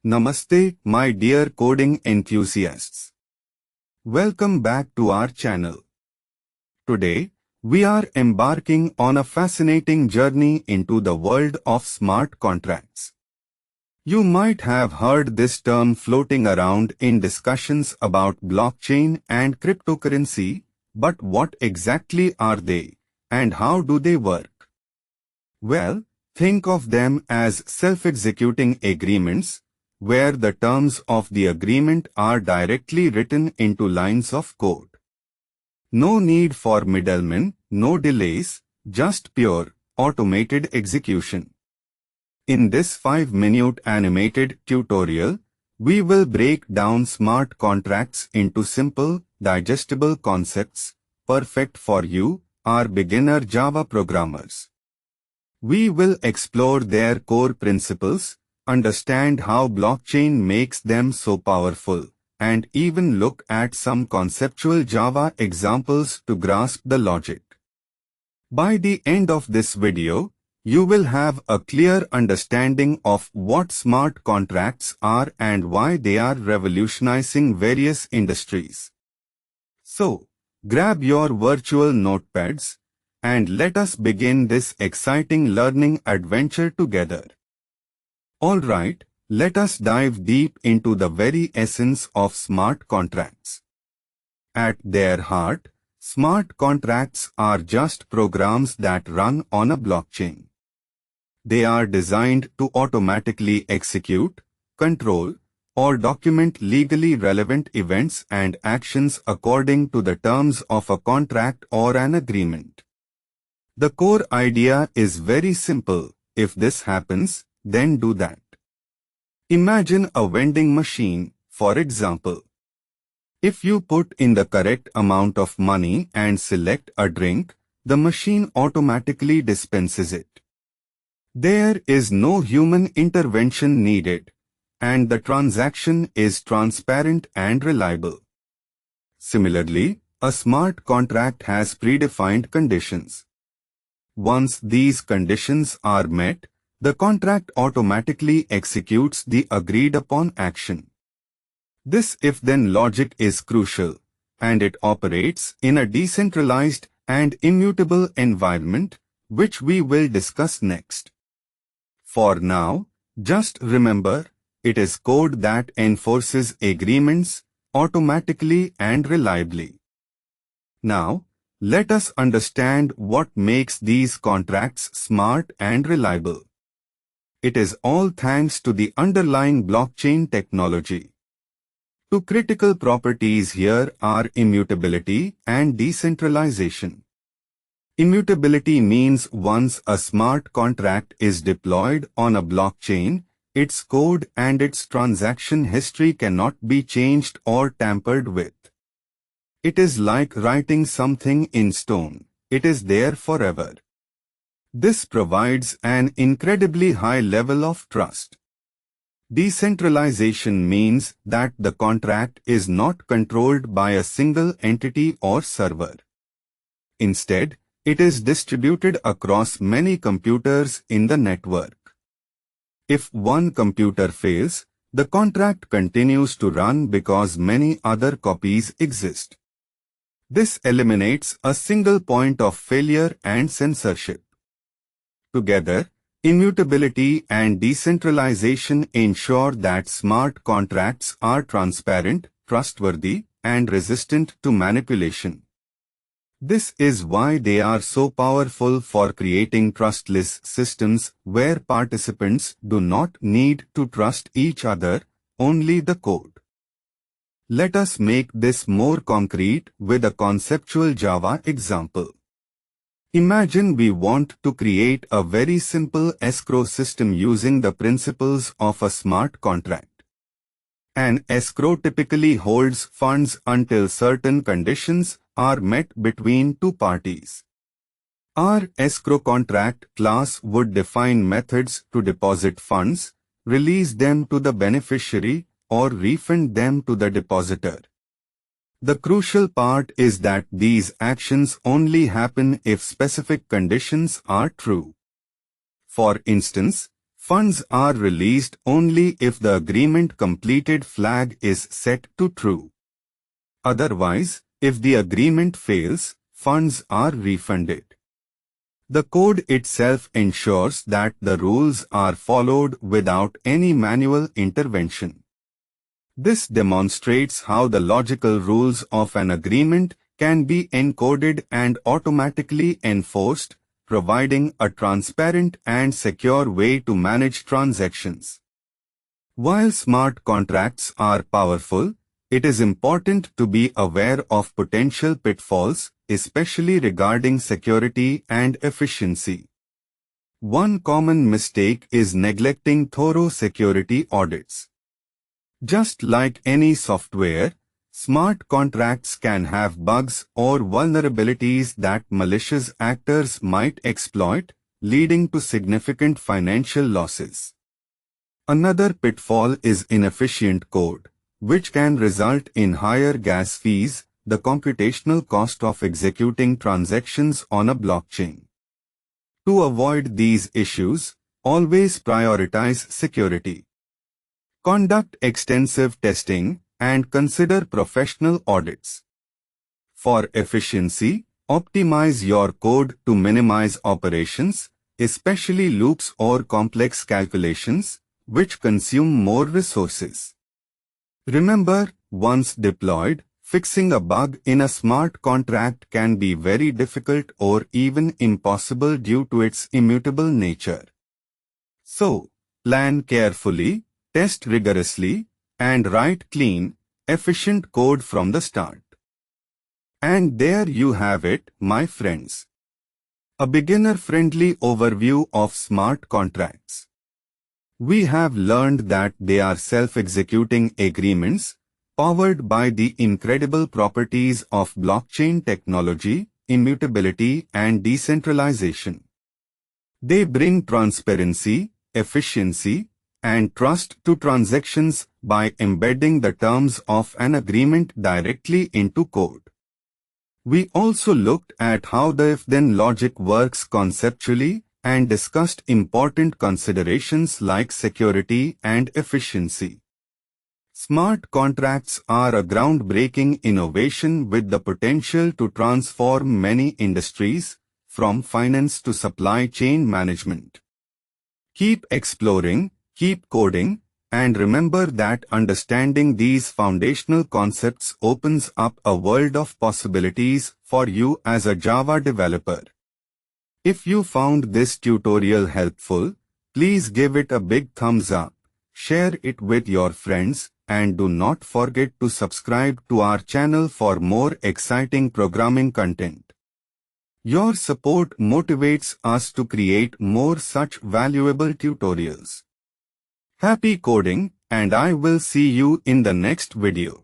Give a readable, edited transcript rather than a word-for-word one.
Namaste, my dear coding enthusiasts. Welcome back to our channel. Today, we are embarking on a fascinating journey into the world of smart contracts. You might have heard this term floating around in discussions about blockchain and cryptocurrency, but what exactly are they, and how do they work? Well, think of them as self-executing agreements, where the terms of the agreement are directly written into lines of code. No need for middlemen, no delays, just pure, automated execution. In this 5-minute animated tutorial, we will break down smart contracts into simple, digestible concepts, perfect for you, our beginner Java programmers. We will explore their core principles, understand how blockchain makes them so powerful, and even look at some conceptual Java examples to grasp the logic. By the end of this video, you will have a clear understanding of what smart contracts are and why they are revolutionizing various industries. So, grab your virtual notepads, and let us begin this exciting learning adventure together. Alright, let us dive deep into the very essence of smart contracts. At their heart, smart contracts are just programs that run on a blockchain. They are designed to automatically execute, control, or document legally relevant events and actions according to the terms of a contract or an agreement. The core idea is very simple: if this happens, then do that. Imagine a vending machine, for example. If you put in the correct amount of money and select a drink, the machine automatically dispenses it. There is no human intervention needed, and the transaction is transparent and reliable. Similarly, a smart contract has predefined conditions. Once these conditions are met, the contract automatically executes the agreed-upon action. This if-then logic is crucial, and it operates in a decentralized and immutable environment, which we will discuss next. For now, just remember, it is code that enforces agreements automatically and reliably. Now, let us understand what makes these contracts smart and reliable. It is all thanks to the underlying blockchain technology. Two critical properties here are immutability and decentralization. Immutability means once a smart contract is deployed on a blockchain, its code and its transaction history cannot be changed or tampered with. It is like writing something in stone. It is there forever. This provides an incredibly high level of trust. Decentralization means that the contract is not controlled by a single entity or server. Instead, it is distributed across many computers in the network. If one computer fails, the contract continues to run because many other copies exist. This eliminates a single point of failure and censorship. Together, immutability and decentralization ensure that smart contracts are transparent, trustworthy, and resistant to manipulation. This is why they are so powerful for creating trustless systems where participants do not need to trust each other, only the code. Let us make this more concrete with a conceptual Java example. Imagine we want to create a very simple escrow system using the principles of a smart contract. An escrow typically holds funds until certain conditions are met between two parties. Our escrow contract class would define methods to deposit funds, release them to the beneficiary, or refund them to the depositor. The crucial part is that these actions only happen if specific conditions are true. For instance, Funds are released only if the agreement completed flag is set to true. Otherwise, if the agreement fails, funds are refunded. The code itself ensures that the rules are followed without any manual intervention. This demonstrates how the logical rules of an agreement can be encoded and automatically enforced, providing a transparent and secure way to manage transactions. While smart contracts are powerful, it is important to be aware of potential pitfalls, especially regarding security and efficiency. One common mistake is neglecting thorough security audits. Just like any software, smart contracts can have bugs or vulnerabilities that malicious actors might exploit, leading to significant financial losses. Another pitfall is inefficient code, which can result in higher gas fees, the computational cost of executing transactions on a blockchain. To avoid these issues, always prioritize security. Conduct extensive testing and consider professional audits. For efficiency, optimize your code to minimize operations, especially loops or complex calculations, which consume more resources. Remember, once deployed, fixing a bug in a smart contract can be very difficult or even impossible due to its immutable nature. So, plan carefully, test rigorously, and write clean, efficient code from the start. And there you have it, my friends. A beginner-friendly overview of smart contracts. We have learned that they are self-executing agreements, powered by the incredible properties of blockchain technology, immutability, and decentralization. They bring transparency, efficiency, and trust to transactions by embedding the terms of an agreement directly into code. We also looked at how the if-then logic works conceptually and discussed important considerations like security and efficiency. Smart contracts are a groundbreaking innovation with the potential to transform many industries, from finance to supply chain management. Keep exploring, keep coding, and remember that understanding these foundational concepts opens up a world of possibilities for you as a Java developer. If you found this tutorial helpful, please give it a big thumbs up, share it with your friends, and do not forget to subscribe to our channel for more exciting programming content. Your support motivates us to create more such valuable tutorials. Happy coding, and I will see you in the next video.